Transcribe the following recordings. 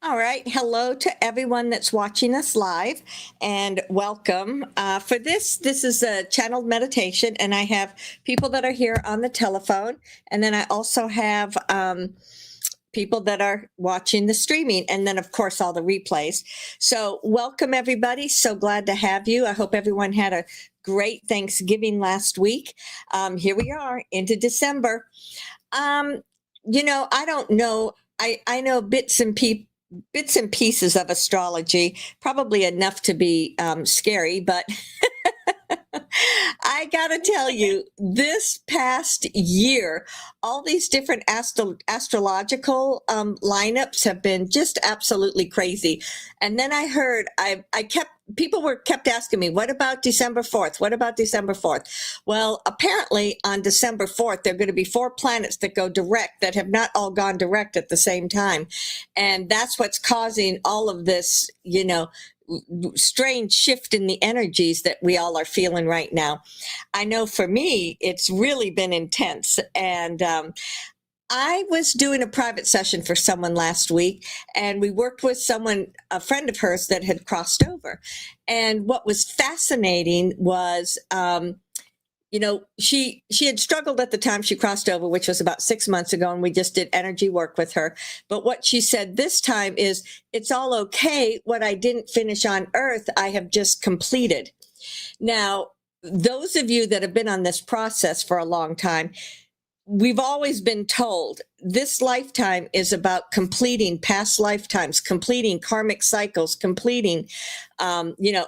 All right. Hello to everyone that's watching us live and welcome. For this is a channeled meditation, and I have people that are here on the telephone. And then I also have people that are watching the streaming, and then, of course, all the replays. So, welcome, everybody. So glad to have you. I hope everyone had a great Thanksgiving last week. Here we are into December. Um, I don't know. I know bits and pieces of astrology, probably enough to be scary, but I gotta tell you, this past year, all these different astrological lineups have been just absolutely crazy. And then I heard, I kept people were kept asking me, what about December 4th? What about December 4th? Well, apparently on December 4th, there are going to be four planets that go direct that have not all gone direct at the same time. And that's what's causing all of this, strange shift in the energies that we all are feeling right now. I know for me, it's really been intense. And I was doing a private session for someone last week, and we worked with someone, a friend of hers that had crossed over. And what was fascinating was, she had struggled at the time she crossed over, which was about 6 months ago, and we just did energy work with her. But what she said this time is, it's all okay. What I didn't finish on Earth, I have just completed. Now, those of you that have been on this process for a long time, we've always been told this lifetime is about completing past lifetimes, completing karmic cycles, completing,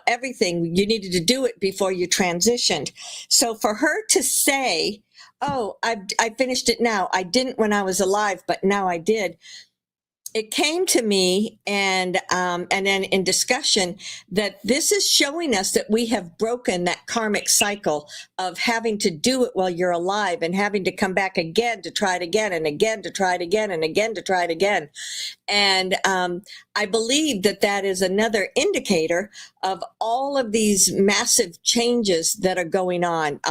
everything. You needed to do it before you transitioned. So for her to say, oh, I finished it now. I didn't when I was alive, but now I did. It came to me and then in discussion that this is showing us that we have broken that karmic cycle of having to do it while you're alive and having to come back again to try it again and again to try it again and again to try it again. And I believe that that is another indicator of all of these massive changes that are going on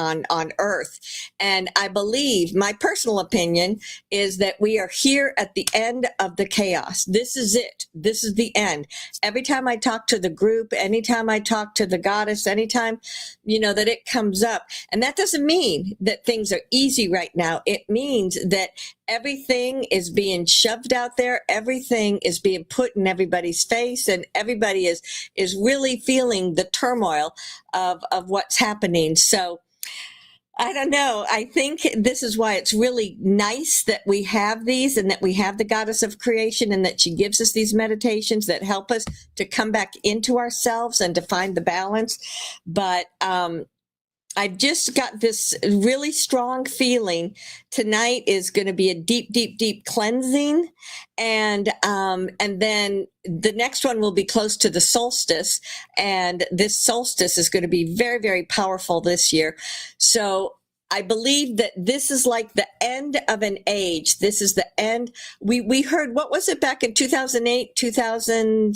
Earth. And I believe, my personal opinion is that we are here at the end of the chaos. This is it. This is the end. Every time I talk to the group, anytime I talk to the goddess, anytime, that it comes up. And that doesn't mean that things are easy right now. It means that everything is being shoved out there. Everything is being put in everybody's face, and everybody is really feeling the turmoil of what's happening. So I don't know. I think this is why it's really nice that we have these and that we have the goddess of creation and that she gives us these meditations that help us to come back into ourselves and to find the balance. But I've just got this really strong feeling tonight is going to be a deep, deep, deep cleansing. And then the next one will be close to the solstice. And this solstice is going to be very, very powerful this year. So I believe that this is like the end of an age. This is the end. We heard, what was it back in 2008, 2000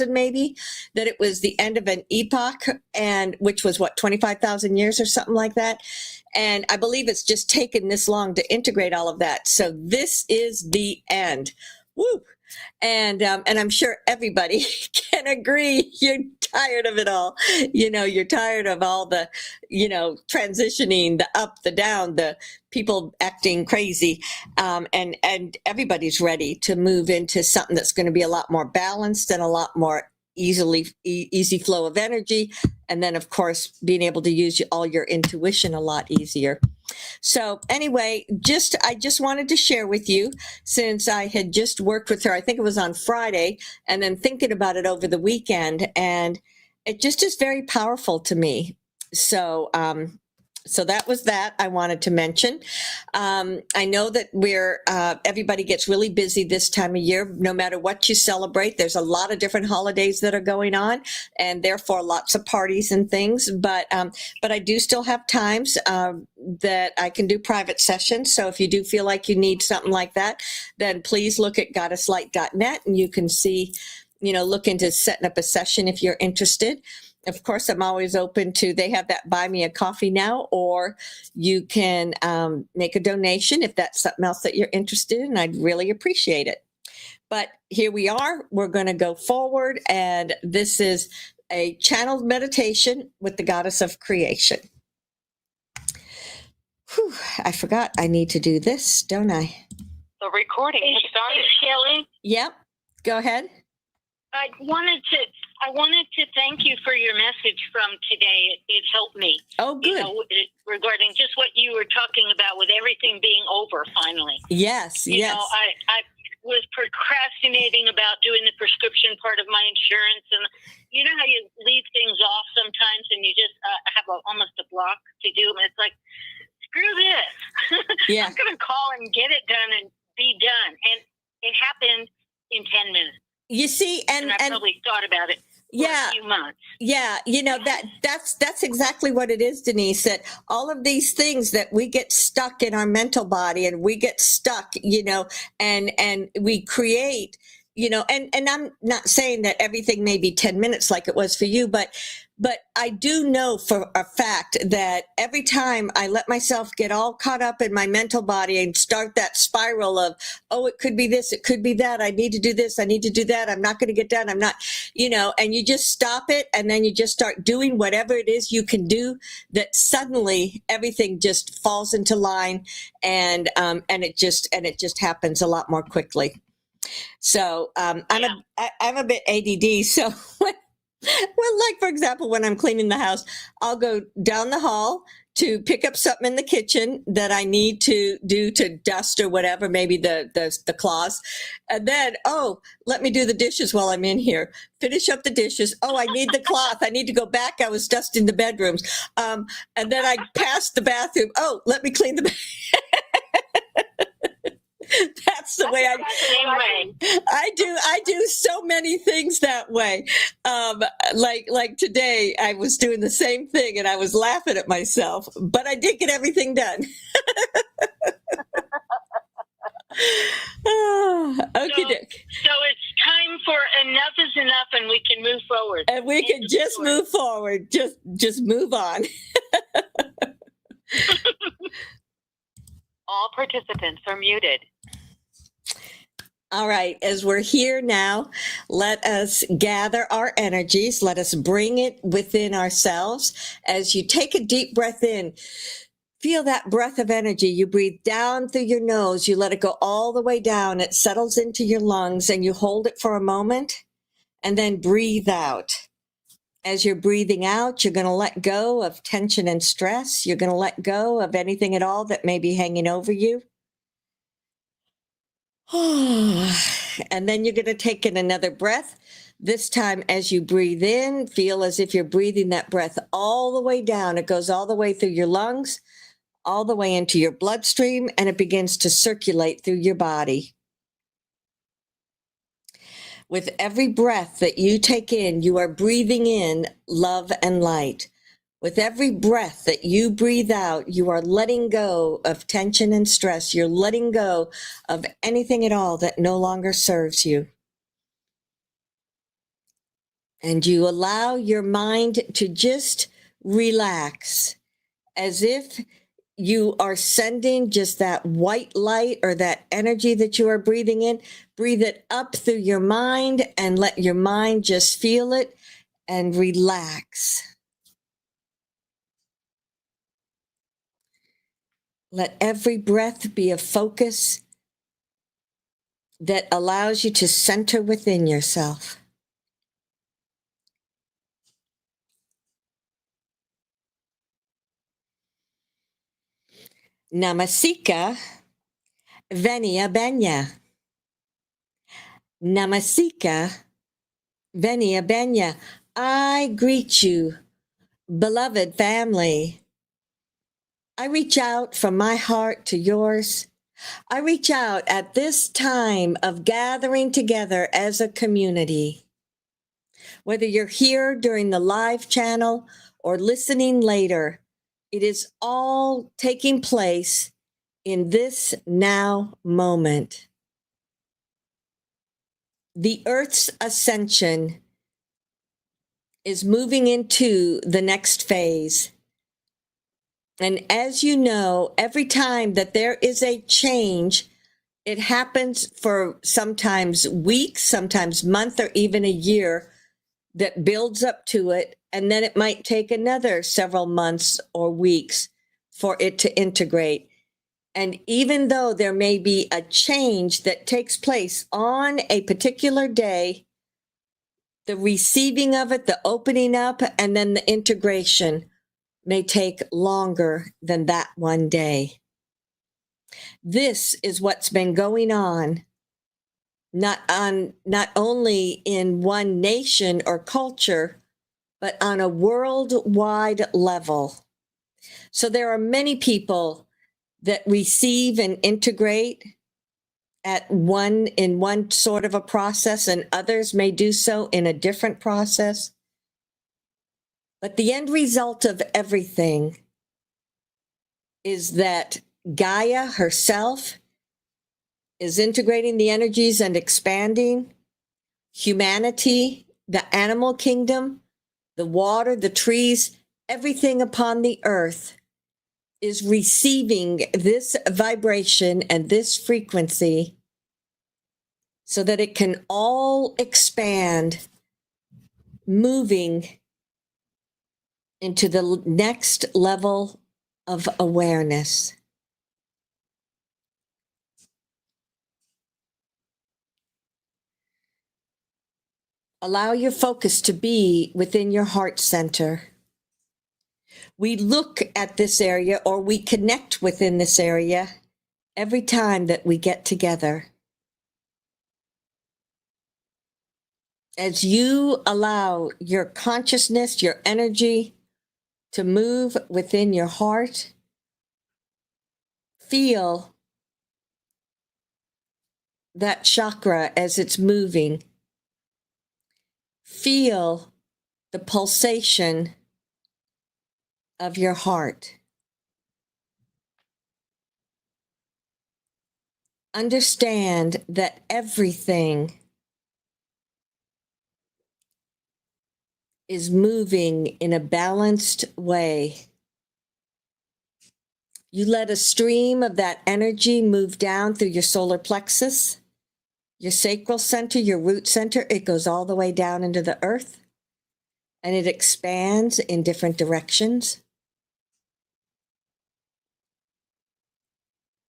maybe, that it was the end of an epoch, and which was what, 25,000 years or something like that. And I believe it's just taken this long to integrate all of that. So this is the end. Woo. And I'm sure everybody can agree. You're tired of it all. You're tired of all the, transitioning, the up, the down, the people acting crazy. And everybody's ready to move into something that's going to be a lot more balanced and a lot more easy flow of energy. And then, of course, being able to use all your intuition a lot easier. So anyway, I just wanted to share with you, since I had just worked with her, I think it was on Friday, and then thinking about it over the weekend, and it just is very powerful to me. So, so that was that I wanted to mention. I know that everybody gets really busy this time of year. No matter what you celebrate, there's a lot of different holidays that are going on, and therefore lots of parties and things. But I do still have times that I can do private sessions. So if you do feel like you need something like that, then please look at goddesslight.net, and you can see, look into setting up a session if you're interested. Of course, I'm always open to, they have that buy me a coffee now, or you can make a donation if that's something else that you're interested in. I'd really appreciate it. But here we are. We're going to go forward. And this is a channeled meditation with the goddess of creation. Whew, I forgot I need to do this, don't I? The recording has started. Shelly, Yep. Go ahead. I wanted to thank you for your message from today. It helped me. Oh, good. Regarding just what you were talking about with everything being over finally. Yes, You yes. know, I was procrastinating about doing the prescription part of my insurance, and you know how you leave things off sometimes, and you just have almost a block to do them. It's like, screw this. Yeah. I'm going to call and get it done and be done. And it happened in 10 minutes. You see, And I probably thought about it for a few months. Yeah, you know, that's exactly what it is, Denise, that all of these things that we get stuck in our mental body, and we get stuck, you know, and we create, you know, and I'm not saying that everything may be 10 minutes like it was for you, but I do know for a fact that every time I let myself get all caught up in my mental body and start that spiral of, oh, it could be this, it could be that, I need to do this, I need to do that, I'm not going to get done, I'm not, you know, and you just stop it, and then you just start doing whatever it is you can do, that suddenly everything just falls into line, and it just happens a lot more quickly. So I'm a bit ADD, so well, like, for example, when I'm cleaning the house, I'll go down the hall to pick up something in the kitchen that I need to do to dust or whatever, maybe the cloths. And then, oh, let me do the dishes while I'm in here. Finish up the dishes. Oh, I need the cloth. I need to go back. I was dusting the bedrooms. And then I pass the bathroom. Oh, let me clean the bathroom. That's the way I do so many things that way. Like today, I was doing the same thing, and I was laughing at myself, but I did get everything done. Okay. So it's time for enough is enough, and we can move forward. And we can just move forward. Just move on. All participants are muted. All right, as we're here now, let us gather our energies. Let us bring it within ourselves. As you take a deep breath in, feel that breath of energy. You breathe down through your nose. You let it go all the way down. It settles into your lungs, and you hold it for a moment, and then breathe out. As you're breathing out, you're going to let go of tension and stress. You're going to let go of anything at all that may be hanging over you. And then you're going to take in another breath. This time, as you breathe in, feel as if you're breathing that breath all the way down. It goes all the way through your lungs, all the way into your bloodstream, and it begins to circulate through your body. With every breath that you take in, you are breathing in love and light. With every breath that you breathe out, you are letting go of tension and stress. You're letting go of anything at all that no longer serves you. And you allow your mind to just relax, as if you are sending just that white light or that energy that you are breathing in. Breathe it up through your mind and let your mind just feel it and relax. Let every breath be a focus that allows you to center within yourself. Namasika Venia Benya. Namasika Venia Benya. I greet you, beloved family. I reach out from my heart to yours. I reach out at this time of gathering together as a community. Whether you're here during the live channel or listening later, it is all taking place in this now moment. The Earth's ascension is moving into the next phase. And as you know, every time that there is a change, It happens for sometimes weeks, sometimes month, or even a year that builds up to it. And then it might take another several months or weeks for it to integrate. And even though there may be a change that takes place on a particular day, the receiving of it, the opening up, and then the integration may take longer than that one day. This is what's been going on, not only in one nation or culture, but on a worldwide level. So there are many people that receive and integrate in one sort of a process, and others may do so in a different process. But the end result of everything is that Gaia herself is integrating the energies and expanding. Humanity, the animal kingdom, the water, the trees, everything upon the earth is receiving this vibration and this frequency so that it can all expand, moving into the next level of awareness. Allow your focus to be within your heart center. We look at this area, or we connect within this area every time that we get together. As you allow your consciousness, your energy to move within your heart, feel that chakra as it's moving. Feel the pulsation of your heart. Understand that everything is moving in a balanced way. You let a stream of that energy move down through your solar plexus, your sacral center, your root center. It goes all the way down into the earth, and it expands in different directions.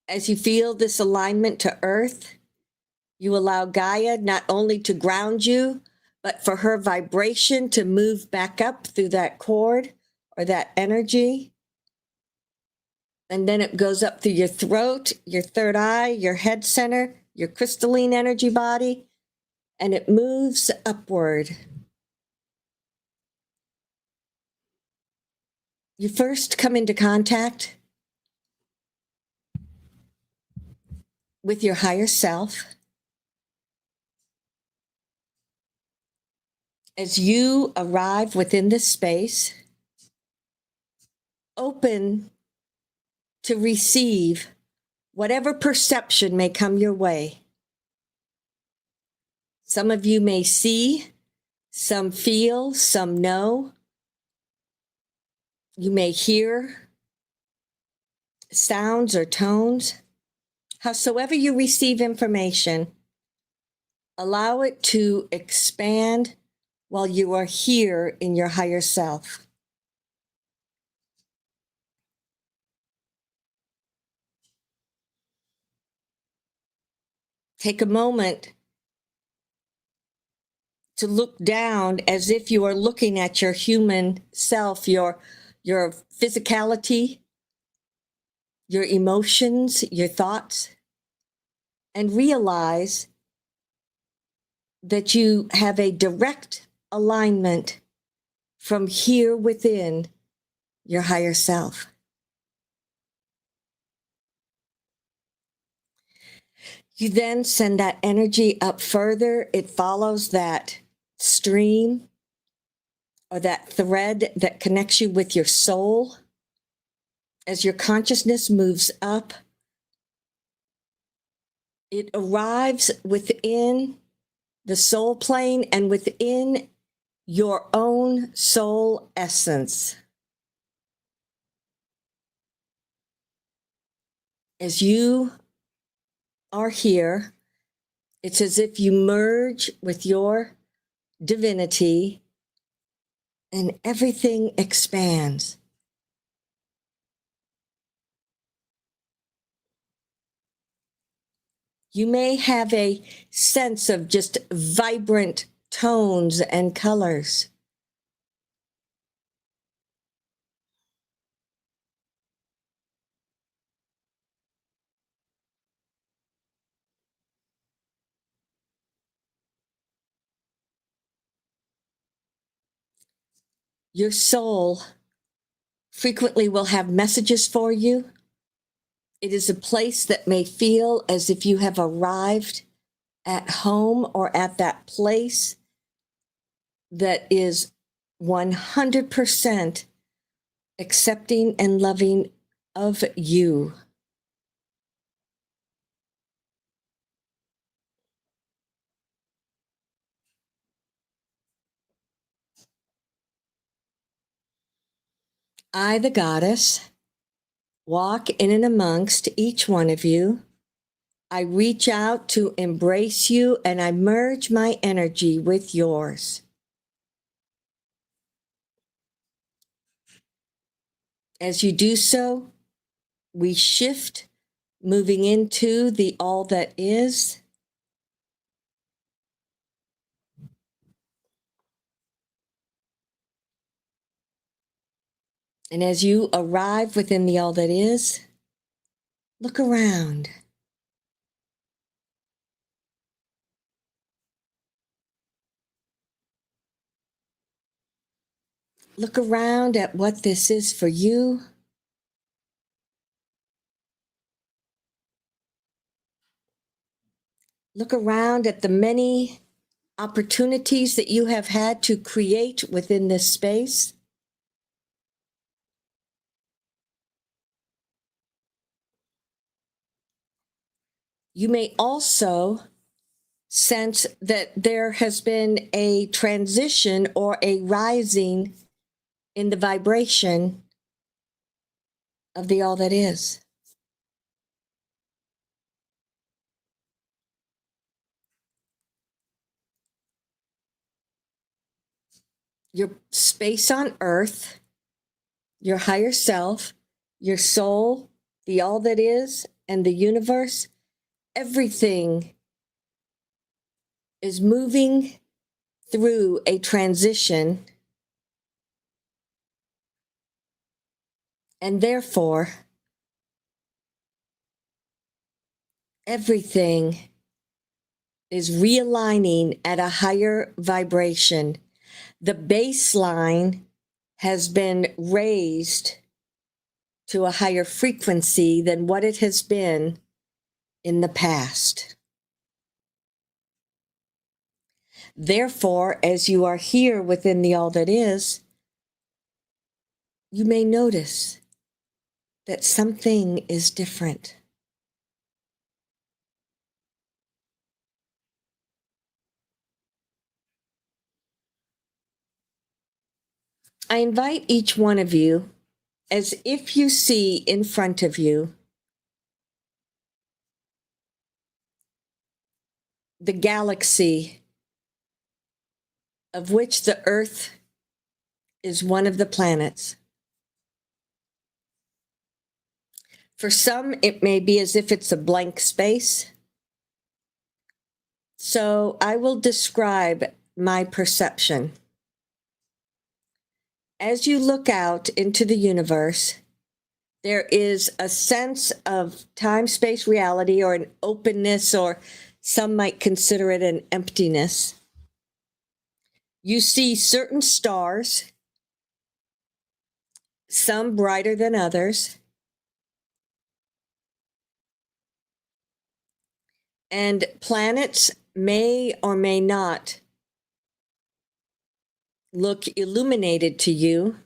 As you feel this alignment to earth, you allow Gaia not only to ground you, but for her vibration to move back up through that cord or that energy. And then it goes up through your throat, your third eye, your head center, your crystalline energy body, and it moves upward. You first come into contact with your higher self. As you arrive within this space, open to receive whatever perception may come your way. Some of you may see, some feel, some know. You may hear sounds or tones. Howsoever you receive information, allow it to expand while you are here in your higher self. Take a moment to look down as if you are looking at your human self, your physicality, your emotions, your thoughts, and realize that you have a direct alignment from here within your higher self. You then send that energy up further. It follows that stream or that thread that connects you with your soul. As your consciousness moves up, it arrives within the soul plane and within your own soul essence. As you are here, it's as if you merge with your divinity and everything expands. You may have a sense of just vibrant tones and colors. Your soul frequently will have messages for you. It is a place that may feel as if you have arrived at home or at that place that is 100% accepting and loving of you. I, the goddess, walk in and amongst each one of you. I reach out to embrace you and I merge my energy with yours. As you do so, we shift, moving into the all that is. And as you arrive within the all that is, look around. Look around at what this is for you. Look around at the many opportunities that you have had to create within this space. You may also sense that there has been a transition or a rising in the vibration of the all that is. Your space on earth, your higher self, your soul, the all that is, and the universe, everything is moving through a transition, and therefore everything is realigning at a higher vibration. The baseline has been raised to a higher frequency than what it has been in the past. Therefore, as you are here within the all that is, you may notice that something is different. I invite each one of you, as if you see in front of you the galaxy of which the Earth is one of the planets. For some, it may be as if it's a blank space. So I will describe my perception. As you look out into the universe, there is a sense of time, space, reality, or an openness, or some might consider it an emptiness. You see certain stars, some brighter than others. And planets may or may not look illuminated to you.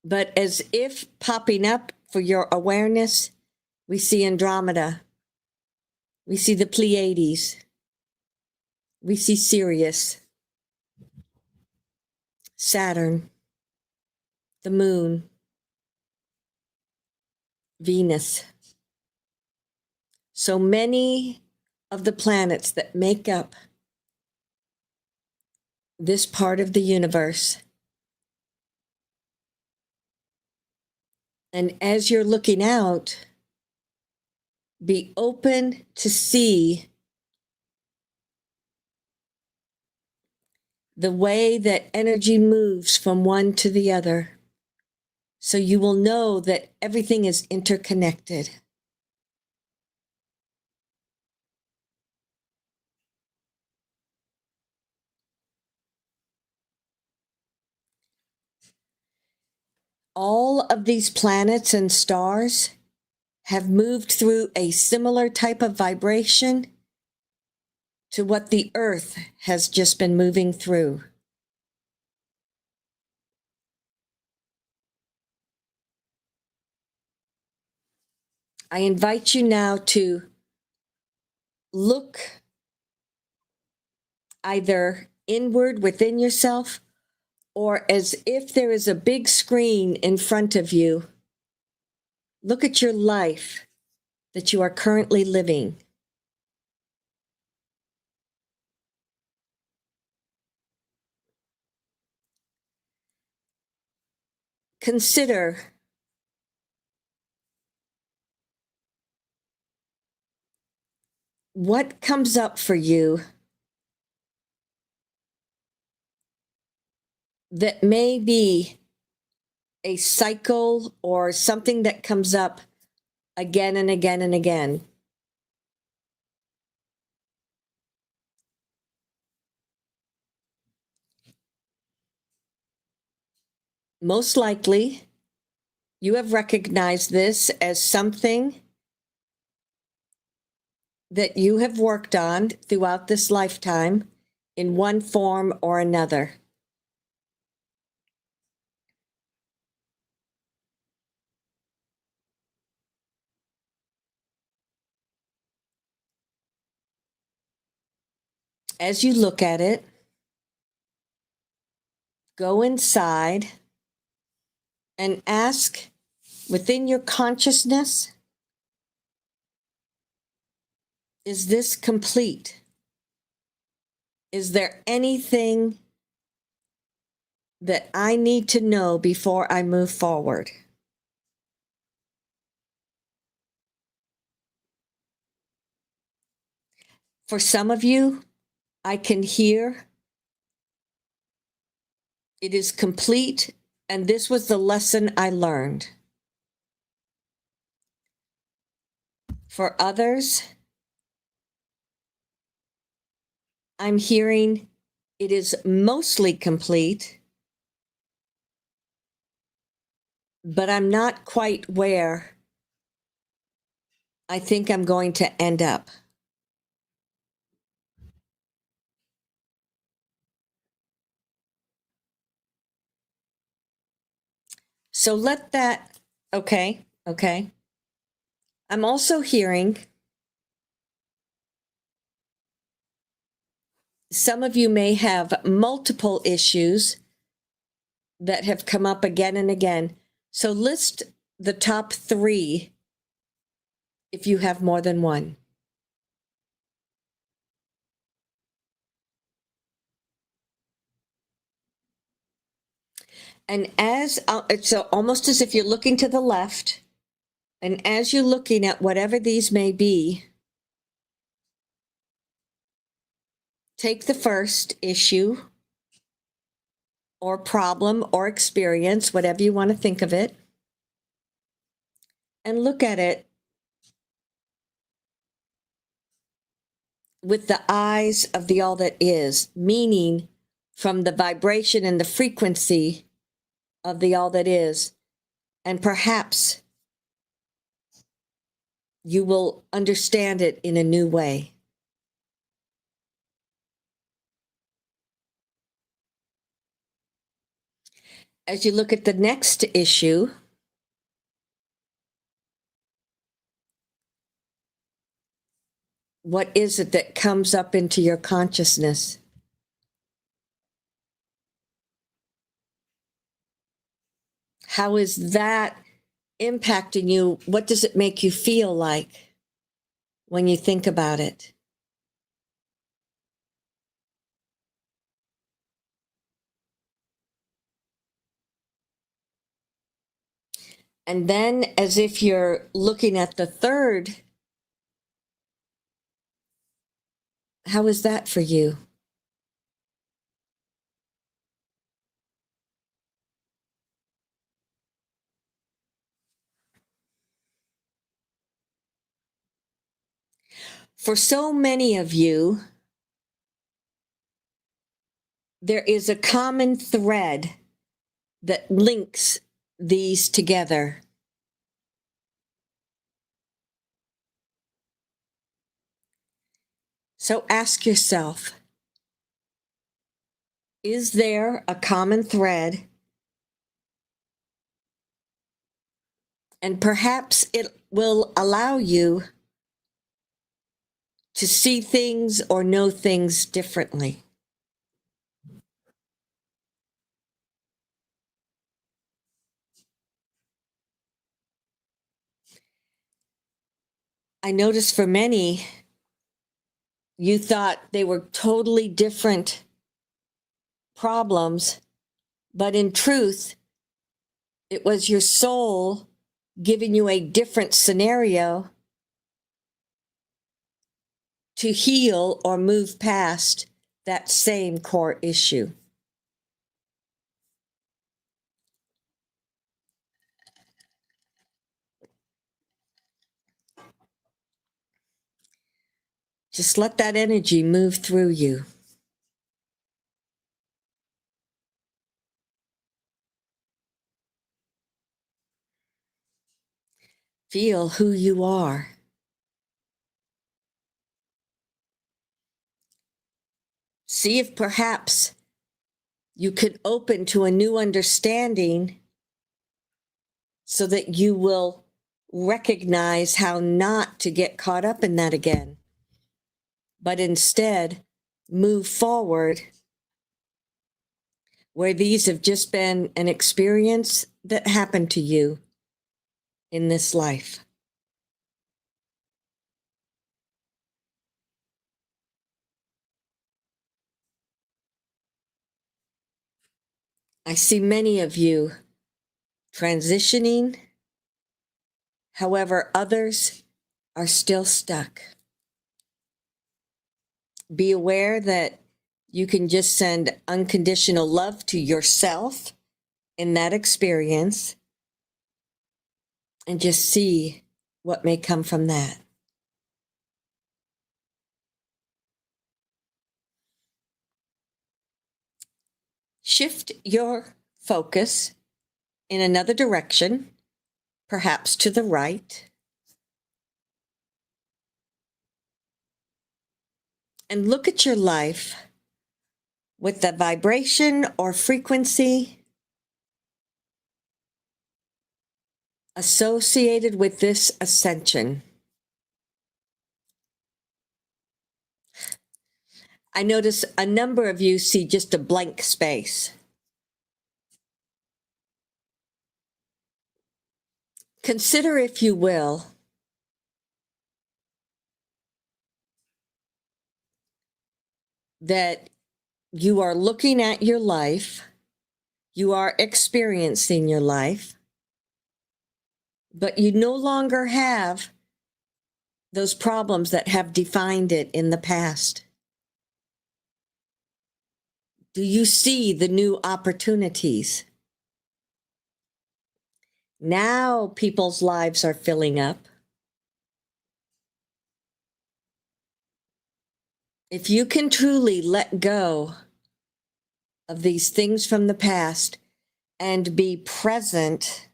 But as if popping up for your awareness, we see Andromeda. We see the Pleiades. We see Sirius, Saturn, the moon, Venus. So many of the planets that make up this part of the universe. And as you're looking out, be open to see the way that energy moves from one to the other. So you will know that everything is interconnected. All of these planets and stars have moved through a similar type of vibration to what the Earth has just been moving through. I invite you now to look either inward within yourself or as if there is a big screen in front of you. Look at your life that you are currently living. Consider what comes up for you that may be a cycle or something that comes up again and again and again. Most likely, you have recognized this as something that you have worked on throughout this lifetime in one form or another. As you look at it, go inside and ask within your consciousness, is this complete? Is there anything that I need to know before I move forward? For some of you, I can hear it is complete, and this was the lesson I learned. For others, I'm hearing it is mostly complete, but I'm not quite where I think I'm going to end up. So let that, okay. I'm also hearing some of you may have multiple issues that have come up again and again. So list the top 3 if you have more than one. And as it's almost as if you're looking to the left, and as you're looking at whatever these may be, take the first issue or problem or experience, whatever you want to think of it, and look at it with the eyes of the all that is, meaning from the vibration and the frequency of the all that is. And perhaps you will understand it in a new way. As you look at the next issue, what is it that comes up into your consciousness? How is that impacting you, what does it make you feel like when you think about it? And then, as if you're looking at the third, how is that for you? For so many of you, there is a common thread that links these together. So ask yourself, is there a common thread? And perhaps it will allow you to see things or know things differently. I notice for many, you thought they were totally different problems, but in truth, it was your soul giving you a different scenario to heal or move past that same core issue. Just let that energy move through you. Feel who you are. See if perhaps you could open to a new understanding so that you will recognize how not to get caught up in that again, but instead move forward where these have just been an experience that happened to you in this life. I see many of you transitioning. However, others are still stuck. Be aware that you can just send unconditional love to yourself in that experience and just see what may come from that. Shift your focus in another direction, perhaps to the right, and look at your life with the vibration or frequency associated with this ascension. I notice a number of you see just a blank space. Consider, if you will, that you are looking at your life, you are experiencing your life, but you no longer have those problems that have defined it in the past. Do you see the new opportunities? Now people's lives are filling up. If you can truly let go of these things from the past and be present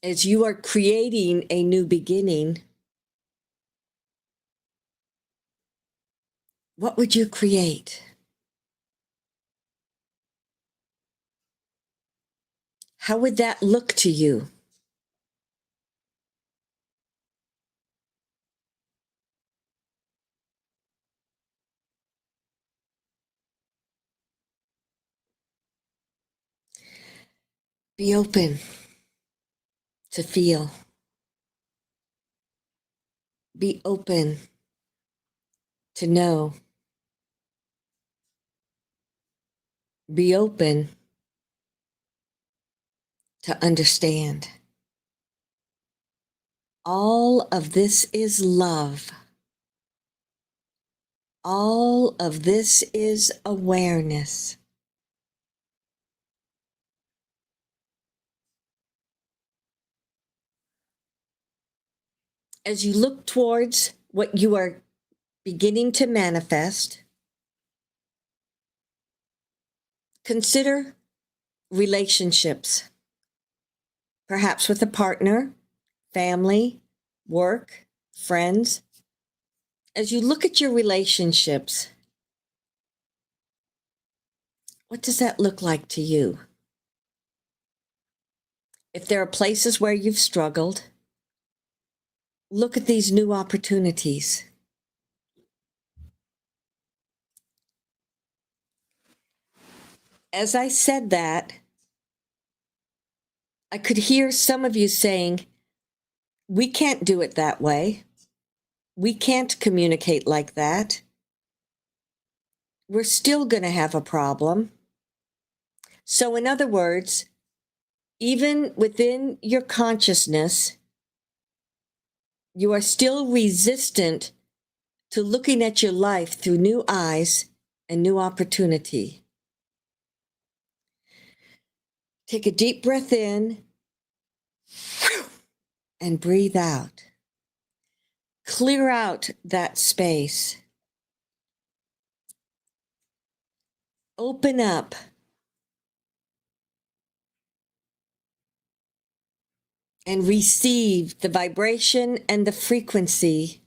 as you are creating a new beginning, what would you create? How would that look to you? Be open. to feel. Be open to know. Be open to understand. All of this is love. All of this is awareness. As you look towards what you are beginning to manifest, consider relationships, perhaps with a partner, family, work, friends. As you look at your relationships, what does that look like to you? If there are places where you've struggled, look at these new opportunities. As I said that, I could hear some of you saying, we can't do it that way. We can't communicate like that. We're still going to have a problem. So, in other words, even within your consciousness, you are still resistant to looking at your life through new eyes and new opportunity. Take a deep breath in and breathe out. Clear out that space. Open up. And receive the vibration and the frequency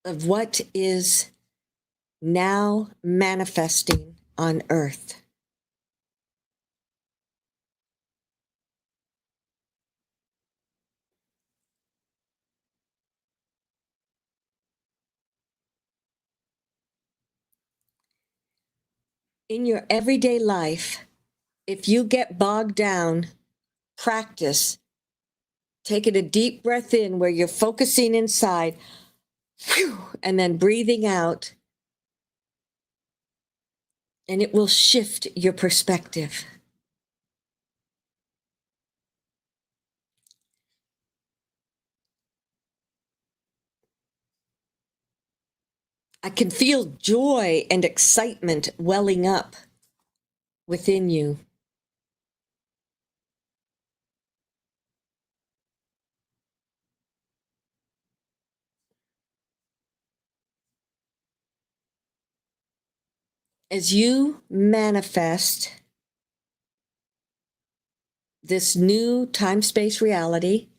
of what is now manifesting on earth. In your everyday life, if you get bogged down, practice taking a deep breath in where you're focusing inside, and then breathing out, and it will shift your perspective. I can feel joy and excitement welling up within you. As you manifest this new time-space reality,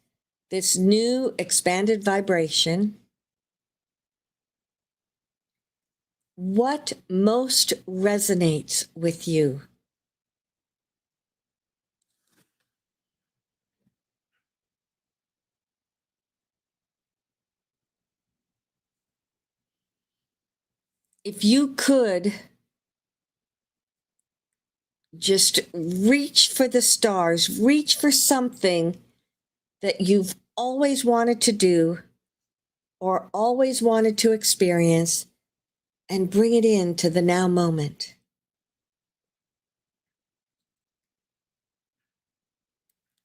this new expanded vibration, what most resonates with you? If you could just reach for the stars, reach for something that you've always wanted to do or always wanted to experience, and bring it into the now moment.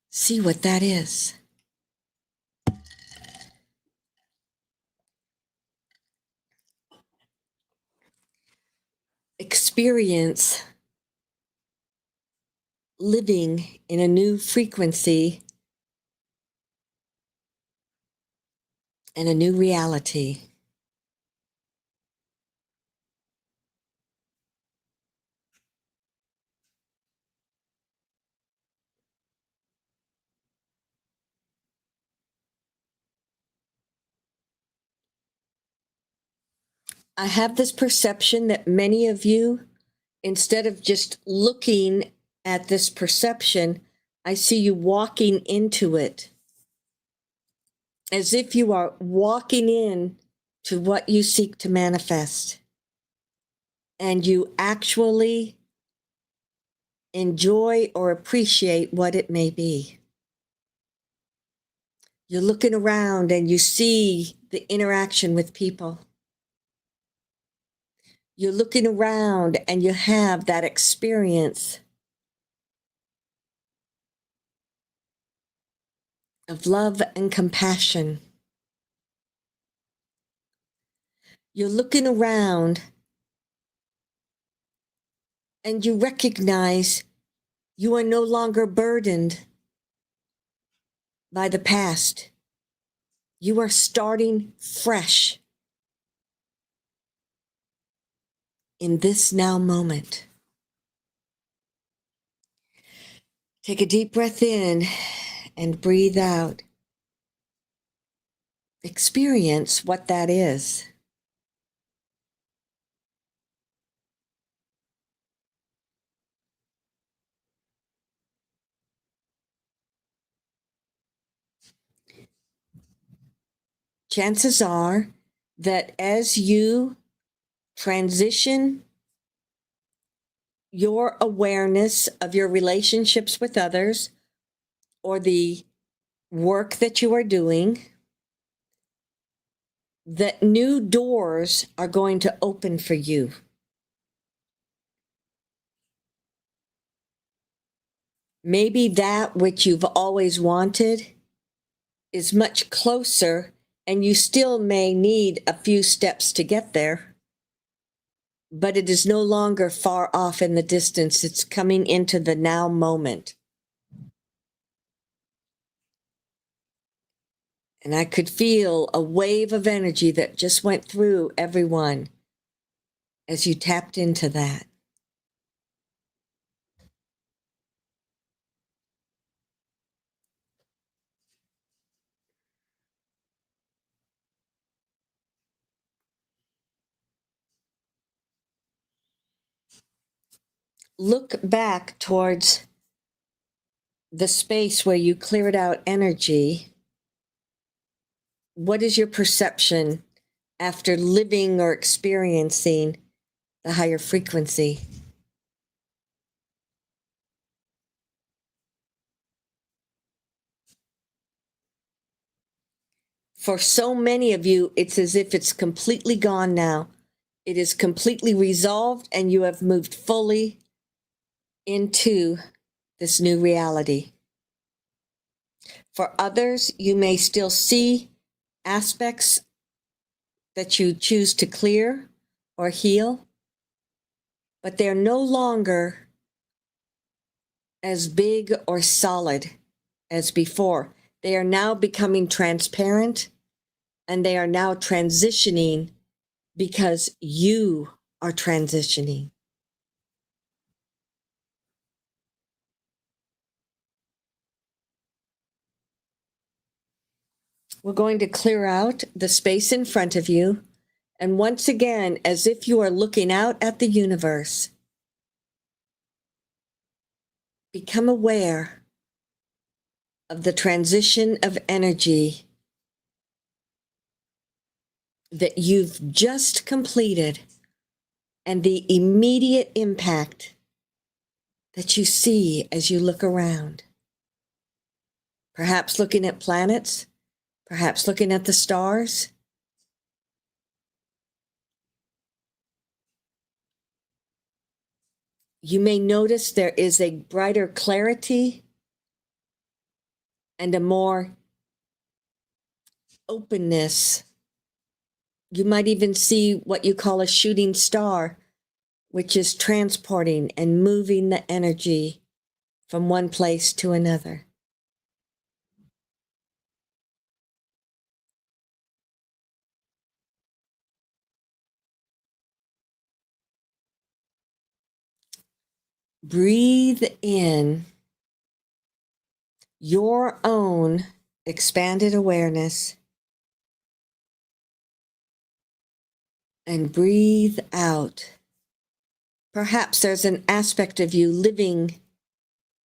See what that is. Experience living in a new frequency and a new reality. I have this perception that many of you, instead of just looking at this perception, I see you walking into it as if you are walking in to what you seek to manifest. And you actually enjoy or appreciate what it may be. You're looking around and you see the interaction with people. You're looking around and you have that experience of love and compassion. You're looking around and you recognize you are no longer burdened by the past. You are starting fresh in this now moment. Take a deep breath in and breathe out. Experience what that is. Chances are that as you transition your awareness of your relationships with others or the work that you are doing, that new doors are going to open for you. Maybe that which you've always wanted is much closer, and you still may need a few steps to get there, but it is no longer far off in the distance. It's coming into the now moment. And I could feel a wave of energy that just went through everyone as you tapped into that. Look back towards the space where you cleared out energy. What is your perception after living or experiencing the higher frequency? For so many of you, it's as if it's completely gone now. It is completely resolved, and you have moved fully into this new reality. For others, you may still see aspects that you choose to clear or heal, but they're no longer as big or solid as before. They are now becoming transparent, and they are now transitioning because you are transitioning. We're going to clear out the space in front of you. And once again, as if you are looking out at the universe, become aware of the transition of energy that you've just completed and the immediate impact that you see as you look around. Perhaps looking at planets, perhaps looking at the stars. You may notice there is a brighter clarity and a more openness. You might even see what you call a shooting star, which is transporting and moving the energy from one place to another. Breathe in your own expanded awareness and breathe out. Perhaps there's an aspect of you living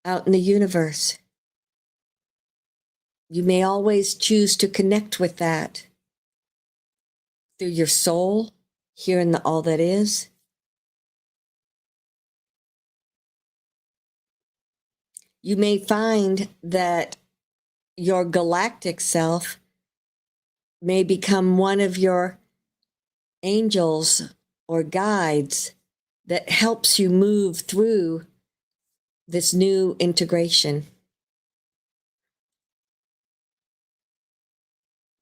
out in the universe. You may always choose to connect with that through your soul here in the all that is. You may find that your galactic self may become one of your angels or guides that helps you move through this new integration.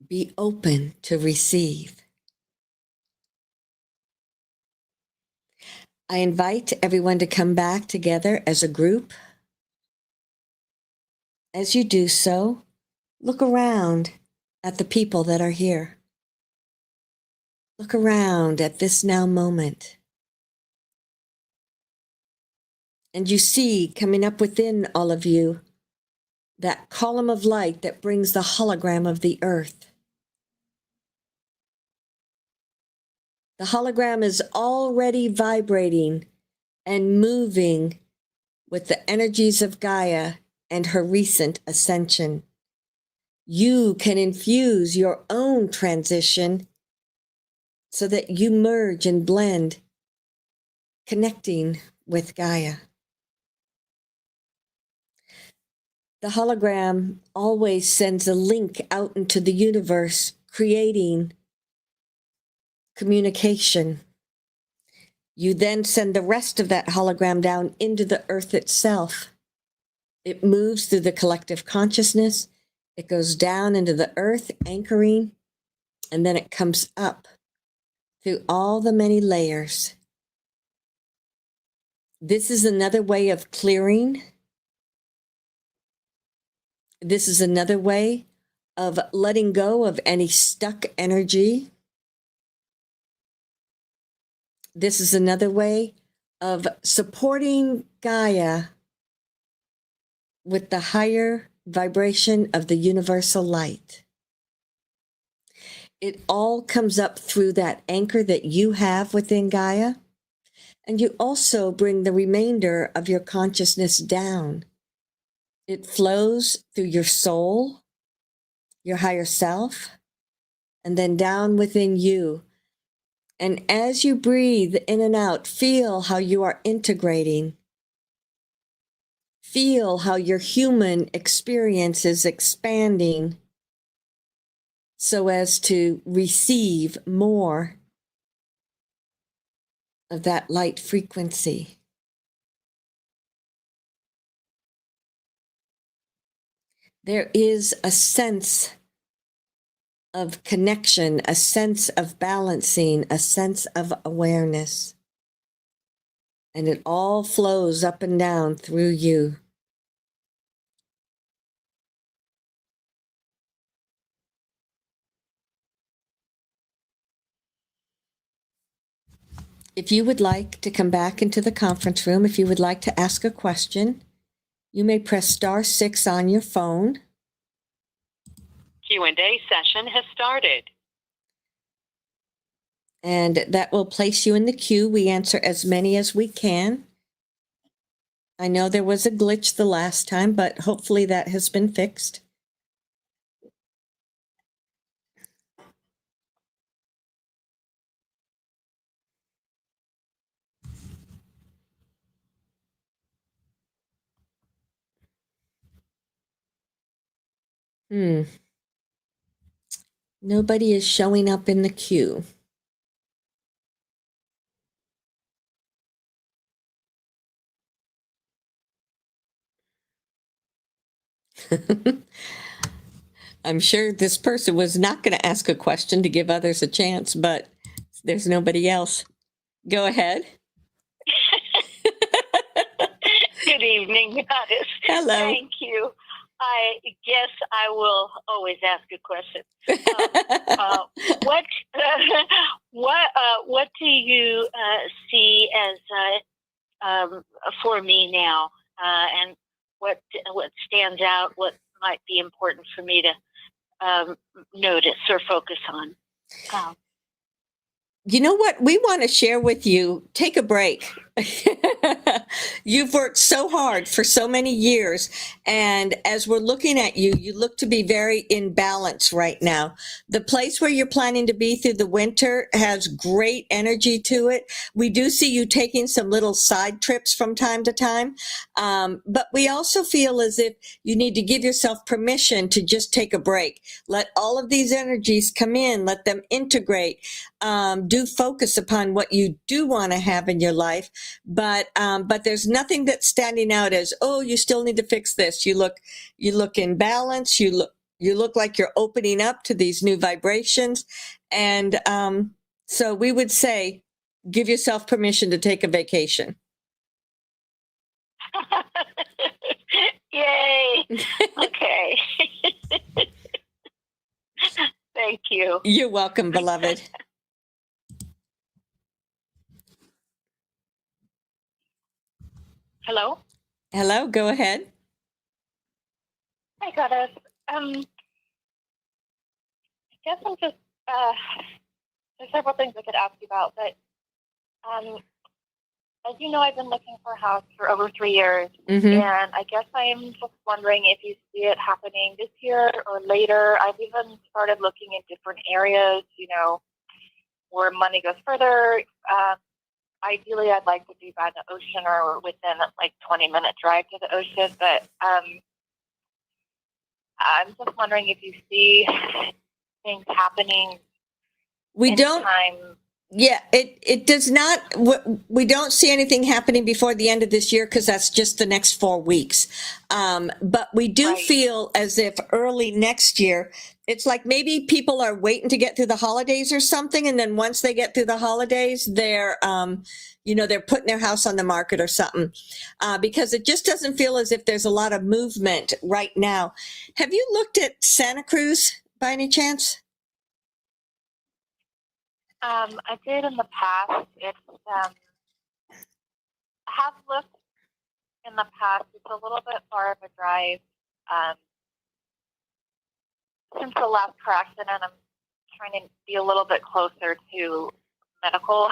Be open to receive. I invite everyone to come back together as a group. As you do so, look around at the people that are here. Look around at this now moment. And you see coming up within all of you that column of light that brings the hologram of the earth. The hologram is already vibrating and moving with the energies of Gaia and her recent ascension. You can infuse your own transition so that you merge and blend, connecting with Gaia. The hologram always sends a link out into the universe, creating communication. You then send the rest of that hologram down into the earth itself. It moves through the collective consciousness. It goes down into the earth, anchoring, and then it comes up through all the many layers. This is another way of clearing. This is another way of letting go of any stuck energy. This is another way of supporting Gaia with the higher vibration of the universal light. It all comes up through that anchor that you have within Gaia. And you also bring the remainder of your consciousness down. It flows through your soul, your higher self, and then down within you. And as you breathe in and out, feel how you are integrating. Feel how your human experience is expanding so as to receive more of that light frequency. There is a sense of connection, a sense of balancing, a sense of awareness. And it all flows up and down through you. If you would like to come back into the conference room, if you would like to ask a question, you may press *6 on your phone. Q&A session has started. And that will place you in the queue. We answer as many as we can. I know there was a glitch the last time, but hopefully that has been fixed. Nobody is showing up in the queue. I'm sure this person was not going to ask a question to give others a chance, but there's nobody else. Go ahead. Good evening, Goddess. Hello. Thank you. I guess I will always ask a question. What do you see as for me now, and what stands out? What might be important for me to notice or focus on? You know what? We want to share with you. Take a break. You've worked so hard for so many years. And as we're looking at you, you look to be very in balance right now. The place where you're planning to be through the winter has great energy to it. We do see you taking some little side trips from time to time. But we also feel as if you need to give yourself permission to just take a break. Let all of these energies come in, let them integrate. Do focus upon what you do want to have in your life. But there's nothing that's standing out as, oh, you still need to fix this. You look in balance. You look like you're opening up to these new vibrations. And so we would say, give yourself permission to take a vacation. Yay. Okay. Thank you. You're welcome, beloved. Hello? Hello, go ahead. Hi, Goddess. I guess I'm just, there's several things I could ask you about, but as you know, I've been looking for a house for over 3 years, and I guess I'm just wondering if you see it happening this year or later. I've even started looking in different areas, where money goes further. Ideally, I'd like to be by the ocean or within like 20-minute drive to the ocean, but I'm just wondering if you see things happening. We don't. Anytime. Yeah, it does not. We don't see anything happening before the end of this year because that's just the next 4 weeks. But we do Right. feel as if early next year, it's like maybe people are waiting to get through the holidays or something, and then once they get through the holidays, they're putting their house on the market or something, because it just doesn't feel as if there's a lot of movement right now. Have you looked at Santa Cruz by any chance? I did in the past. It's I have looked in the past. It's a little bit far of a drive. Since the last car accident, I'm trying to be a little bit closer to medical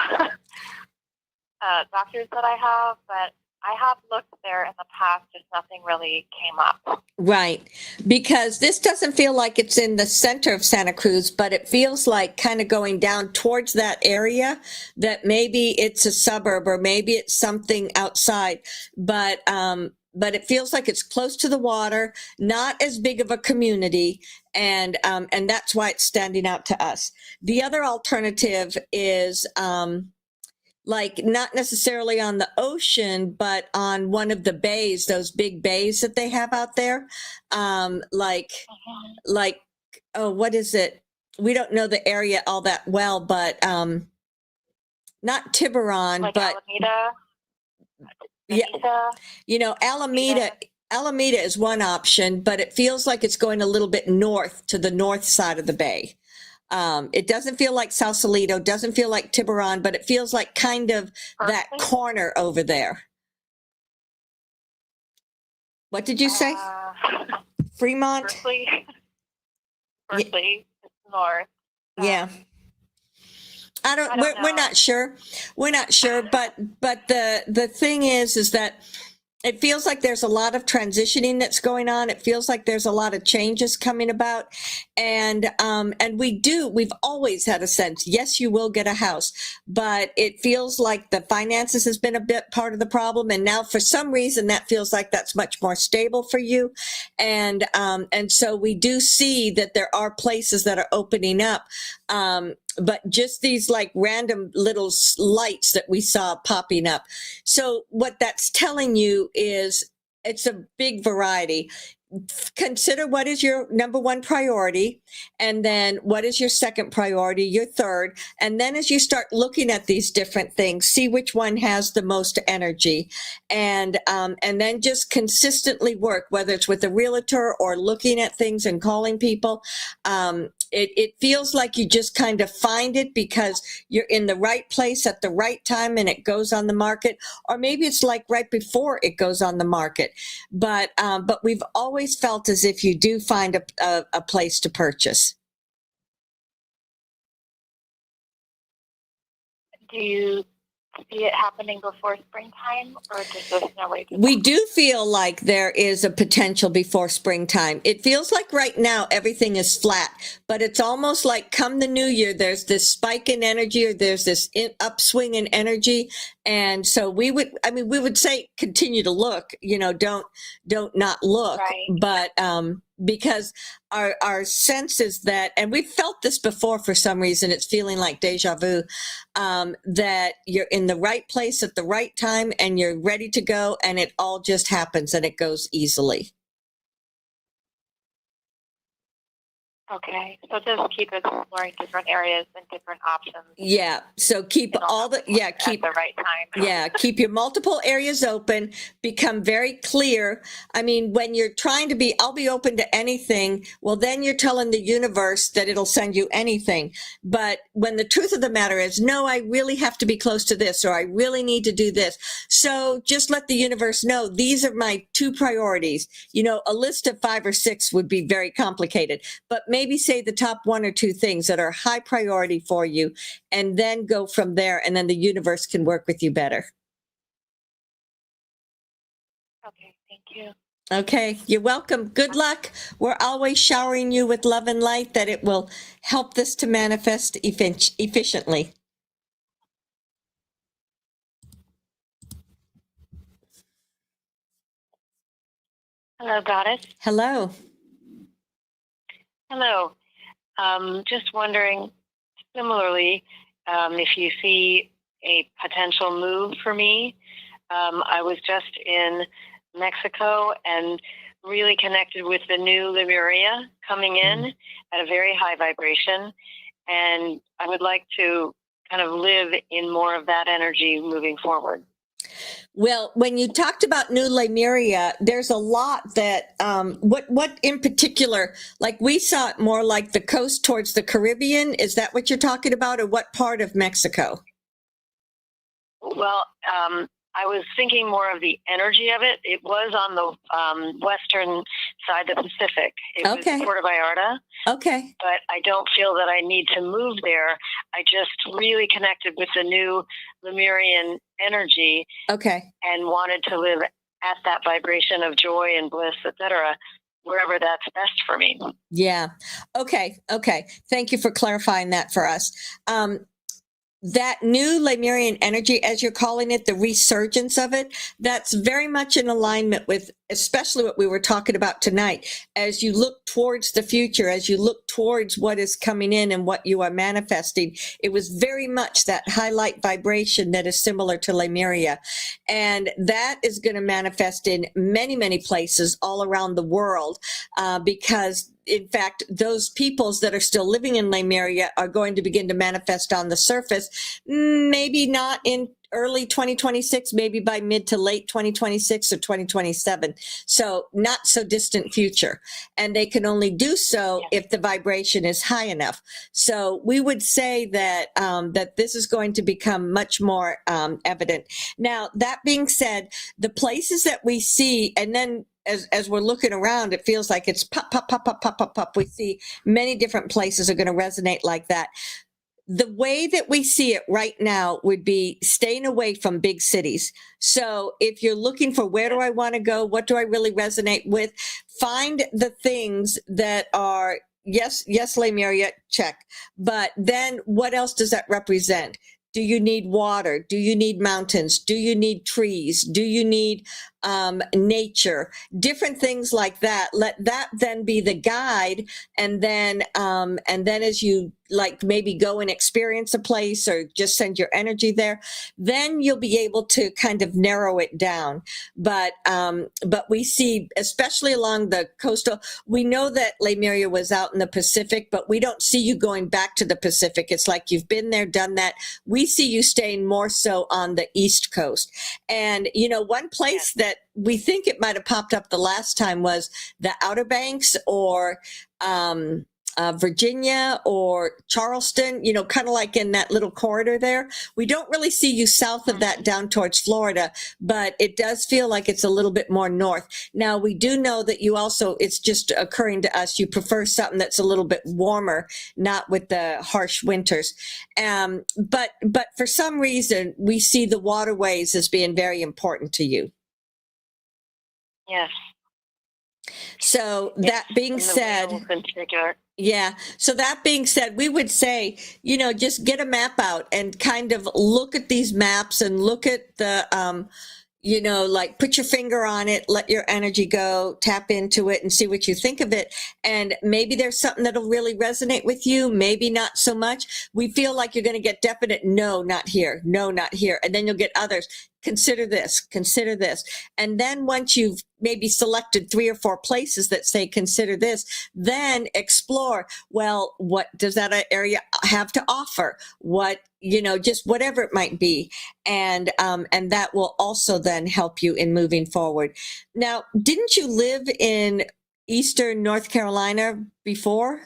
doctors that I have, but I have looked there in the past, just nothing really came up. Right. Because this doesn't feel like it's in the center of Santa Cruz, but it feels like kind of going down towards that area, that maybe it's a suburb or maybe it's something outside. But it feels like it's close to the water, not as big of a community. And that's why it's standing out to us. The other alternative is, like not necessarily on the ocean, but on one of the bays, those big bays that they have out there. Like, oh, what is it? We don't know the area all that well, but not Tiburon, Like but Alameda. yeah, Alameda is one option, but it feels like it's going a little bit north to the north side of the bay. It doesn't feel like Sausalito, doesn't feel like Tiburon, but it feels like kind of that corner over there. What did you say? Fremont? Berkeley is north. Yeah. We're not sure. We're not sure, but the thing is that it feels like there's a lot of transitioning that's going on. It feels like there's a lot of changes coming about. And we've always had a sense, yes, you will get a house, but it feels like the finances has been a bit part of the problem. And now for some reason that feels like that's much more stable for you. And so we do see that there are places that are opening up. But just these like random little lights that we saw popping up. So what that's telling you is it's a big variety. Consider what is your number one priority, and then what is your second priority, your third, and then as you start looking at these different things, see which one has the most energy, and then just consistently work, whether it's with a realtor or looking at things and calling people. It feels like you just kind of find it because you're in the right place at the right time and it goes on the market, or maybe it's like right before it goes on the market. But we've always felt as if you do find a place to purchase. Do you see it happening before springtime, or does this no way? We do feel like there is a potential before springtime. It feels like right now everything is flat, but it's almost like come the new year, there's this spike in energy, or there's this upswing in energy. And so we would say continue to look, don't not look, Right. but because our sense is that, and we've felt this before for some reason, it's feeling like deja vu, that you're in the right place at the right time and you're ready to go, and it all just happens and it goes easily. Okay, so just keep exploring different areas and different options. Yeah. So keep all the, yeah, keep at the right time. Yeah, keep your multiple areas open, become very clear. I mean, when you're trying to be, I'll be open to anything, well, then you're telling the universe that it'll send you anything. But when the truth of the matter is, no, I really have to be close to this, or I really need to do this. So just let the universe know, these are my 2 priorities. A list of 5 or 6 would be very complicated, but maybe say the top 1 or 2 things that are high priority for you, and then go from there. And then the universe can work with you better. Okay, thank you. Okay, you're welcome. Good luck. We're always showering you with love and light, that it will help this to manifest efficiently. Hello, Goddess. Hello. Hello. Just wondering, similarly, if you see a potential move for me. I was just in Mexico and really connected with the new Lemuria coming in at a very high vibration. And I would like to kind of live in more of that energy moving forward. Well, when you talked about New Lemuria, there's a lot that, what in particular, like we saw it more like the coast towards the Caribbean. Is that what you're talking about, or what part of Mexico? Well, I was thinking more of the energy of it. It was on the western side of the Pacific. It was Puerto Vallarta. Okay. But I don't feel that I need to move there. I just really connected with the new Lemurian energy. Okay. And wanted to live at that vibration of joy and bliss, etc., wherever that's best for me. Yeah. Okay. Thank you for clarifying that for us. That new Lemurian energy, as you're calling it, the resurgence of it, that's very much in alignment with especially what we were talking about tonight. As you look towards the future, as you look towards what is coming in and what you are manifesting, it was very much that highlight vibration that is similar to Lemuria. And that is going to manifest in many, many places all around the world, because in fact, those peoples that are still living in Lemuria are going to begin to manifest on the surface, maybe not in early 2026, maybe by mid to late 2026 or 2027. So not so distant future. And they can only do so if the vibration is high enough. So we would say that, that this is going to become much more evident. Now, that being said, the places that we see, and then as we're looking around, it feels like it's pop, pop, pop, pop, pop, pop, pop. We see many different places are going to resonate like that. The way that we see it right now would be staying away from big cities. So if you're looking for where do I want to go, what do I really resonate with, find the things that are, yes, Lemuria, check. But then what else does that represent? Do you need water? Do you need mountains? Do you need trees? Do you need nature? Different things like that. Let that then be the guide. And then as you like maybe go and experience a place or just send your energy there, then you'll be able to kind of narrow it down. But we see, especially along the coastal, we know that Lemuria was out in the Pacific, but we don't see you going back to the Pacific. It's like you've been there, done that. We see you staying more so on the East Coast. And, one place that we think it might have popped up the last time was the Outer Banks, or Virginia or Charleston, kind of like in that little corridor there. We don't really see you south of that down towards Florida, but it does feel like it's a little bit more north. Now, we do know that you also, it's just occurring to us, you prefer something that's a little bit warmer, not with the harsh winters. But for some reason, we see the waterways as being very important to you. Yes. So that being said, in particular. yeah. So that being said, we would say, just get a map out and kind of look at these maps and look at the, like put your finger on it, let your energy go, tap into it and see what you think of it. And maybe there's something that'll really resonate with you. Maybe not so much. We feel like you're going to get definite, no, not here. No, not here. And then you'll get others. Consider this, consider this. And then once you've maybe selected 3 or 4 places that say, consider this, then explore, well, what does that area have to offer? What, just whatever it might be. And that will also then help you in moving forward. Now, didn't you live in Eastern North Carolina before?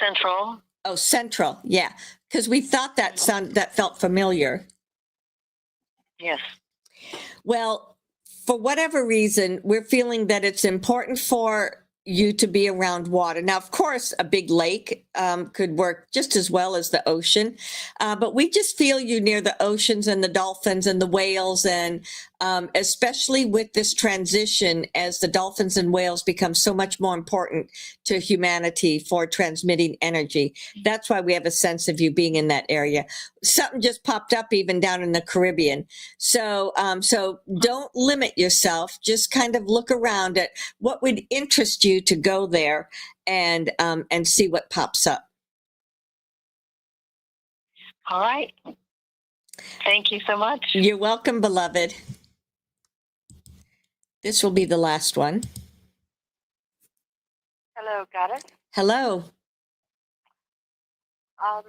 Central. Oh, Central. Yeah. Because we thought that felt familiar. Yes. Well, for whatever reason, we're feeling that it's important for you to be around water. Now, of course, a big lake could work just as well as the ocean, but we just feel you near the oceans and the dolphins and the whales, and especially with this transition as the dolphins and whales become so much more important to humanity for transmitting energy. That's why we have a sense of you being in that area. Something just popped up even down in the Caribbean. So don't limit yourself. Just kind of look around at what would interest you to go there and see what pops up. All right. Thank you so much. You're welcome, beloved. This will be the last one. Hello, Goddess. Hello. I've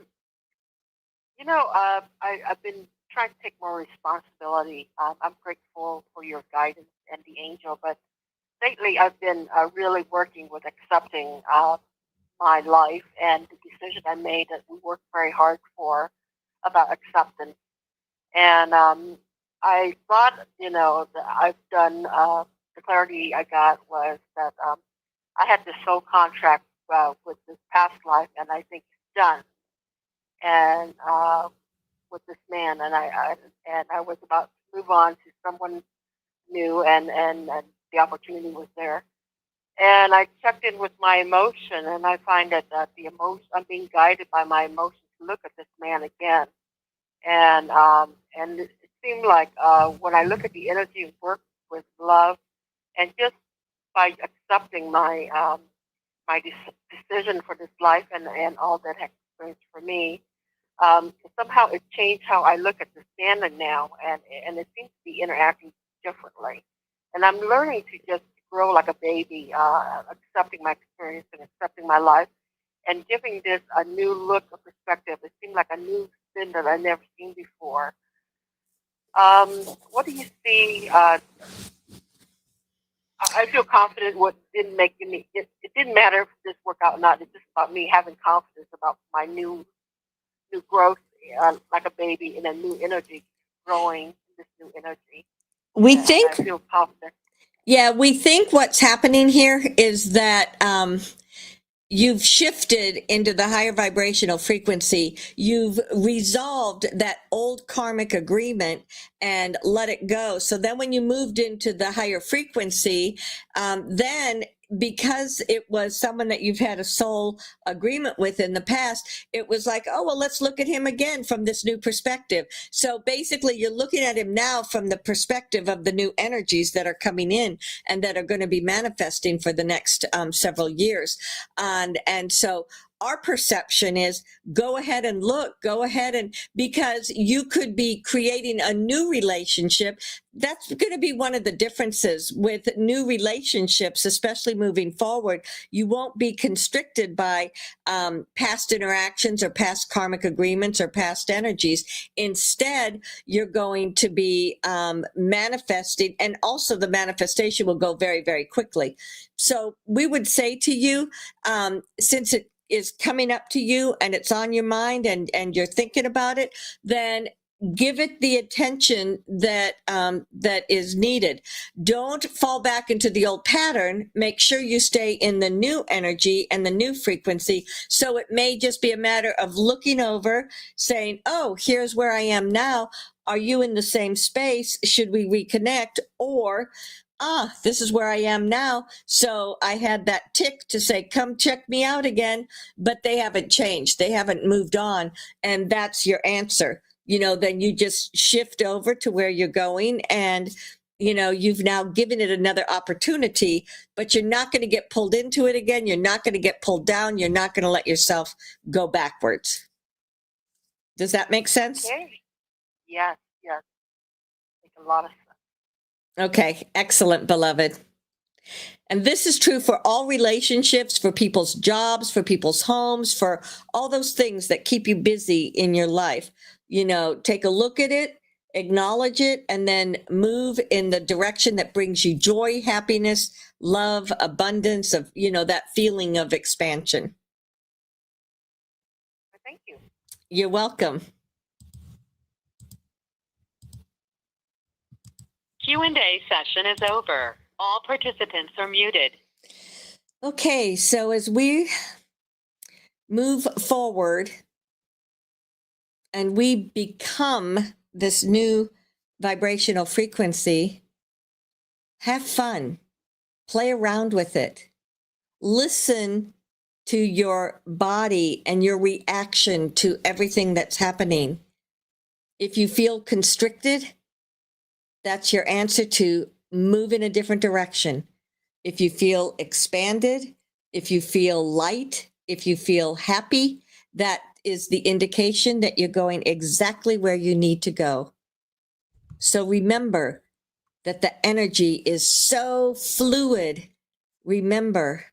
been trying to take more responsibility. I'm grateful for your guidance and the angel, but lately I've been really working with accepting my life and the decision I made that we worked very hard for about acceptance. And I thought, that I've done, the clarity I got was that I had this soul contract with this past life, and I think it's done. And with this man, and I was about to move on to someone new, and the opportunity was there. And I checked in with my emotion, and I find that the emotion, I'm being guided by my emotions to look at this man again. And it seemed like when I look at the energy of work with love, and just by accepting my my decision for this life and all that has experienced for me, somehow it changed how I look at the standard now, and it seems to be interacting differently. And I'm learning to just grow like a baby, accepting my experience and accepting my life, and giving this a new look, a perspective. It seemed like a new spin that I've never seen before. What do you see? I feel confident. What didn't make me, it didn't matter if this worked out or not. It's just about me having confidence about my new growth, like a baby in a new energy, growing in this new energy. We And think, I feel confident. yeah, we think what's happening here is that you've shifted into the higher vibrational frequency. You've resolved that old karmic agreement and let it go. So then when you moved into the higher frequency, then because it was someone that you've had a soul agreement with in the past, it was like, oh, well, let's look at him again from this new perspective. So basically you're looking at him now from the perspective of the new energies that are coming in and that are going to be manifesting for the next several years. And so our perception is go ahead and look, go ahead and, because you could be creating a new relationship. That's going to be one of the differences with new relationships, especially moving forward. You won't be constricted by past interactions or past karmic agreements or past energies. Instead, you're going to be manifesting, and also the manifestation will go very, very quickly. So we would say to you, since it is coming up to you and it's on your mind and you're thinking about it, then give it the attention that that is needed. Don't fall back into the old pattern. Make sure you stay in the new energy and the new frequency. So it may just be a matter of looking over, saying, oh, here's where I am now. Are you in the same space? Should we reconnect? Or, this is where I am now. So I had that tick to say, come check me out again, but they haven't changed. They haven't moved on. And that's your answer. Then you just shift over to where you're going, and, you've now given it another opportunity, but you're not going to get pulled into it again. You're not going to get pulled down. You're not going to let yourself go backwards. Does that make sense? Okay. Yes. Makes a lot of sense. Okay, excellent, beloved. And this is true for all relationships, for people's jobs, for people's homes, for all those things that keep you busy in your life. Take a look at it, acknowledge it, and then move in the direction that brings you joy, happiness, love, abundance, of, that feeling of expansion. Thank you. You're welcome. Q&A session is over. All participants are muted. Okay, so as we move forward and we become this new vibrational frequency, have fun, play around with it, listen to your body and your reaction to everything that's happening. If you feel constricted, that's your answer to move in a different direction. If you feel expanded, if you feel light, if you feel happy, that is the indication that you're going exactly where you need to go. So remember that the energy is so fluid. Remember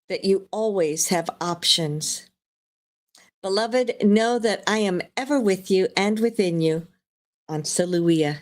that you always have options. Beloved, know that I am ever with you and within you. Ansaluia.